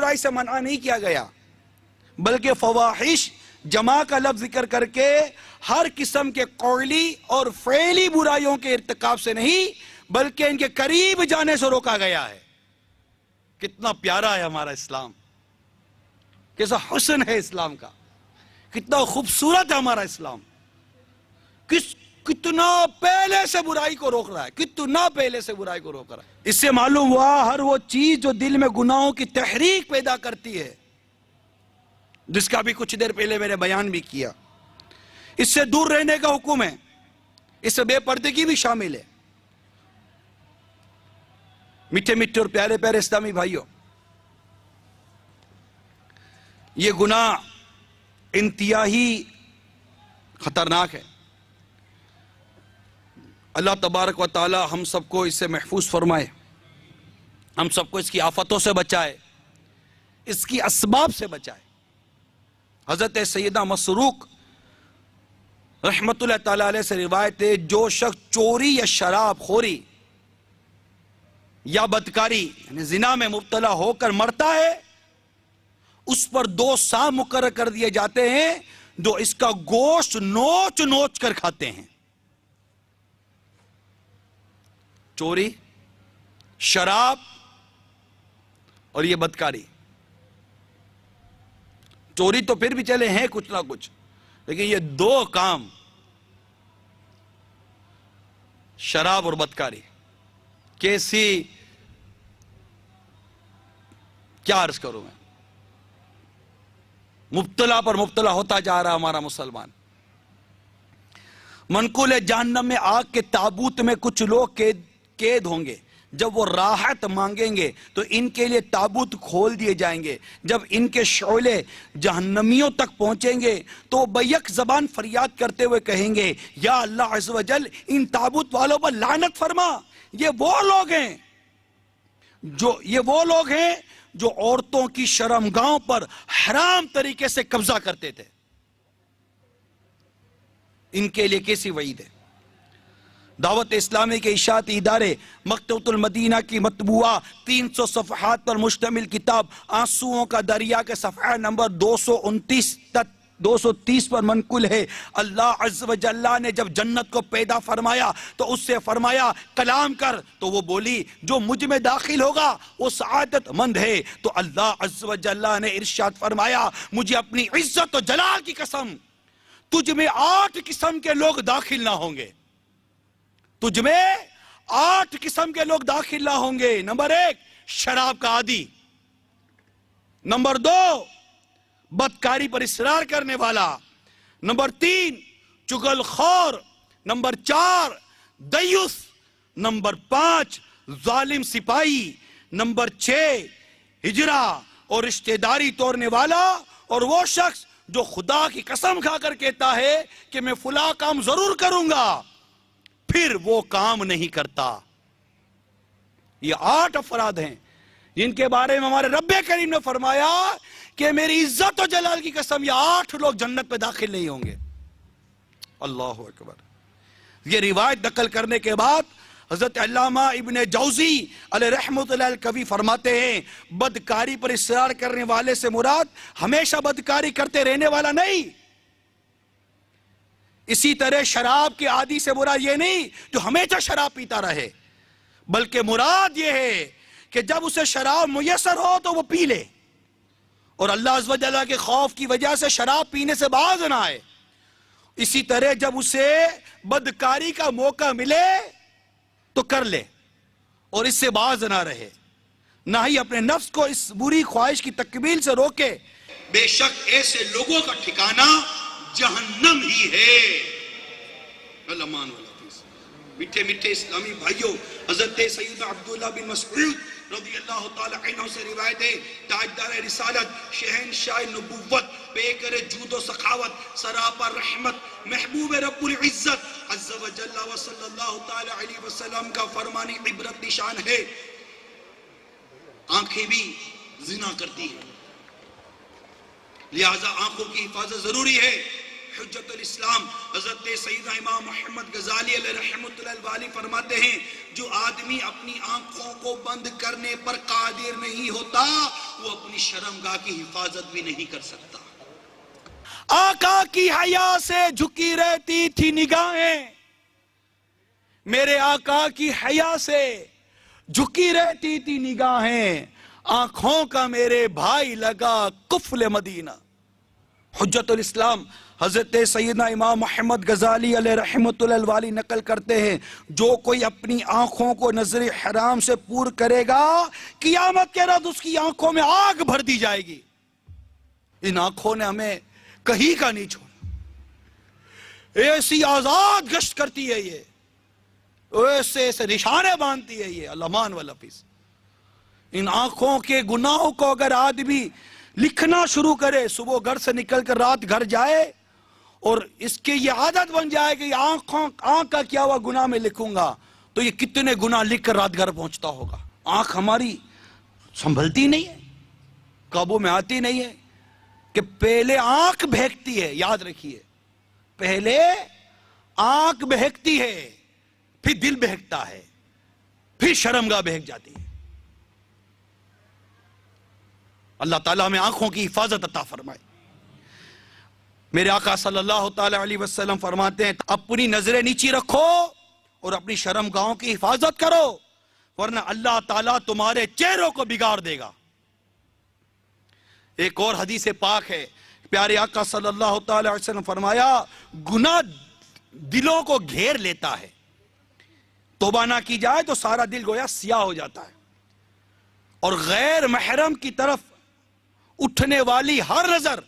बुराई से मना नहीं किया गया, बल्कि फवाहिश जमा का लफ्ज जिक्र करके हर किस्म के कौली और फ़ेली बुराइयों के इर्तिकाब से नहीं, बल्कि इनके करीब जाने से रोका गया है। कितना प्यारा है हमारा इस्लाम, कैसा हुस्न है इस्लाम का, कितना खूबसूरत है हमारा इस्लाम, कितना पहले से बुराई को रोक रहा है, कितना पहले से बुराई को रोक रहा है। इससे मालूम हुआ हर वो चीज जो दिल में गुनाहों की तहरीक पैदा करती है, जिसका भी कुछ देर पहले मैंने बयान भी किया, इससे दूर रहने का हुक्म है। इससे बेपर्दगी भी शामिल है। मीठे मीठे और प्यारे प्यारे इस्लामी भाइयों, ये गुनाह इंतहाई खतरनाक है। अल्लाह तबारक व ताला हम सबको इससे महफूज फरमाए, हम सबको इसकी आफतों से बचाए, इसकी असबाब से बचाए। हजरत सैयदा मसरूक रहमतुल्लाह ताला अलैह से रिवायत है, जो शख्स चोरी या शराब खोरी या बदकारी यानी जिना में मुब्तला होकर मरता है, उस पर 2 सांप मुकर्रर कर दिए जाते हैं जो इसका गोश्त नोच नोच कर खाते हैं। चोरी, शराब और ये बदकारी। चोरी तो फिर भी चले हैं कुछ ना कुछ, लेकिन ये 2 काम, शराब और बदकारी, कैसी क्या अर्ज करूं मैं। मुब्तला पर मुब्तला होता जा रहा हमारा मुसलमान। मनकुल जहन्नम में आग के ताबूत में कुछ लोग कैद होंगे। जब वो राहत मांगेंगे तो इनके लिए ताबूत खोल दिए जाएंगे। जब इनके शोले जहन्नमियों तक पहुंचेंगे तो बैक जबान फरियाद करते हुए कहेंगे, या अल्लाह अज़्ज़ व जल इन ताबूत वालों पर लानत फरमा। ये वो लोग हैं जो औरतों की शर्मगाहों पर हराम तरीके से कब्जा करते थे। इनके लिए कैसी वईद है। दावत इस्लामी के इशाअती इदारे मकतबतुल मदीना की मतबूआ 300 सफ़हात पर मुश्तमिल किताब आंसुओं का दरिया के सफ़हा नंबर 229 तक 230 पर मनकुल है, अल्लाह अज़्ज़ व जल्ला ने जब जन्नत को पैदा फरमाया तो उससे फरमाया कलाम कर, तो वो बोली जो मुझ में दाखिल होगा वो सआदतमंद है। तो अल्लाह अज़्ज़ व जल्ला ने इरशाद फरमाया, मुझे अपनी इज्जत और जलाल की कसम, तुझ में 8 किस्म के लोग दाखिल ना होंगे। तुझ में 8 किस्म के लोग दाखिल ना होंगे। नंबर 1 शराब का आदी, नंबर 2 बदकारी पर इसरार करने वाला, नंबर 3 चुगलखोर, नंबर 4 दयूस, नंबर 5 जालिम सिपाही, नंबर 6 हिजरा और रिश्तेदारी तोड़ने वाला, और वो शख्स जो खुदा की कसम खाकर कहता है कि मैं फुला काम जरूर करूंगा फिर वो काम नहीं करता। ये 8 अफराद हैं जिनके बारे में हमारे रब्बे करीम ने फरमाया कि मेरी इज्जत और जलाल की कसम ये 8 लोग जन्नत में दाखिल नहीं होंगे। अल्लाहु अकबर। ये रिवायत नकल करने के बाद हजरत अल्लामा इब्ने जौजी अलैहि रहमतुल्लाह कवी फरमाते हैं, बदकारी पर इसरार करने वाले से मुराद हमेशा बदकारी करते रहने वाला नहीं। इसी तरह शराब के आदी से मुराद ये नहीं जो हमेशा शराब पीता रहे, बल्कि मुराद ये है कि जब उसे शराब मुयस्सर हो तो वो पी ले और अल्लाह अज़्ज़ व जल्ला के खौफ की वजह से शराब पीने से बाज ना आए। इसी तरह जब उसे बदकारी का मौका मिले तो कर ले और इससे बाज ना रहे, ना ही अपने नफ्स को इस बुरी ख्वाहिश की तकमील से रोके। बेशक ऐसे लोगों का ठिकाना जहन्नम ही है। मीठे मीठे इस्लामी भाइयों, हजरत सैयदना अब्दुल्लाह बिन मसऊद रज़ियल्लाहु ताला अन्हु से रिवायत है, ताजदार रिसालत, शहंशाह नबुव्वत, बेकर जूद व सखावत, सरापा रहमत, महबूब रब्बुल इज्जत अज़्ज़ व जल्ला व सल्लल्लाहु ताला अलैहि वसल्लम का फरमानी इबरत निशान है। आंखें भी जिना करती हैं, लिहाजा आंखों की हिफाजत जरूरी है। हुज्जतुल इस्लाम हजरत सैयदना इमाम मोहम्मद गजाली अलैहि रहमतुल्लाह अलैहि फरमाते हैं, जो आदमी अपनी आंखों को बंद करने पर कादिर नहीं होता वो अपनी शर्मगाह की हिफाजत भी नहीं कर सकता। आका की हया से झुकी रहती थी निगाहें, मेरे आका की हया से झुकी रहती थी निगाहें, आंखों का मेरे भाई लगा कुफल मदीना। हुज्जतुल इस्लाम हजरत सैयदना इमाम मोहम्मद गजाली अलैहि रहमतुल्लाह अलैहि नकल करते हैं, जो कोई अपनी आंखों को नजर हराम से पूर करेगा कियामत के रात उसकी आंखों में आग भर दी जाएगी। इन आंखों ने हमें कहीं का नहीं छोड़ा, ऐसी आजाद गश्त करती है ये, ऐसे ऐसे निशाने बांधती है ये, अल्लामान वाला पीस। इन आंखों के गुनाहों को अगर आदमी लिखना शुरू करे, सुबह घर से निकलकर रात घर जाए और इसके ये आदत बन जाए कि आंख का क्या हुआ गुनाह में लिखूंगा, तो ये कितने गुनाह लिखकर रात घर पहुंचता होगा। आंख हमारी संभलती नहीं है, काबू में आती नहीं है कि पहले आंख बहकती है, याद रखिए, पहले आंख बहकती है, फिर दिल बहकता है, फिर शर्मगाह बहक जाती है। अल्लाह ताला हमें आंखों की हिफाजत अता फरमाए। मेरे आका सल्लल्लाहु ताला अलैहि वसल्लम फरमाते हैं, अपनी नजरें नीची रखो और अपनी शर्मगाहों की हिफाजत करो, वरना अल्लाह ताला तुम्हारे चेहरों को बिगाड़ देगा। एक और हदीस पाक है, प्यारे आका सल्लल्लाहु ताला अलैहि वसल्लम फरमाया, गुनाह दिलों को घेर लेता है, तौबा ना की जाए तो सारा दिल गोया सियाह हो जाता है, और गैर महरम की तरफ उठने वाली हर नजर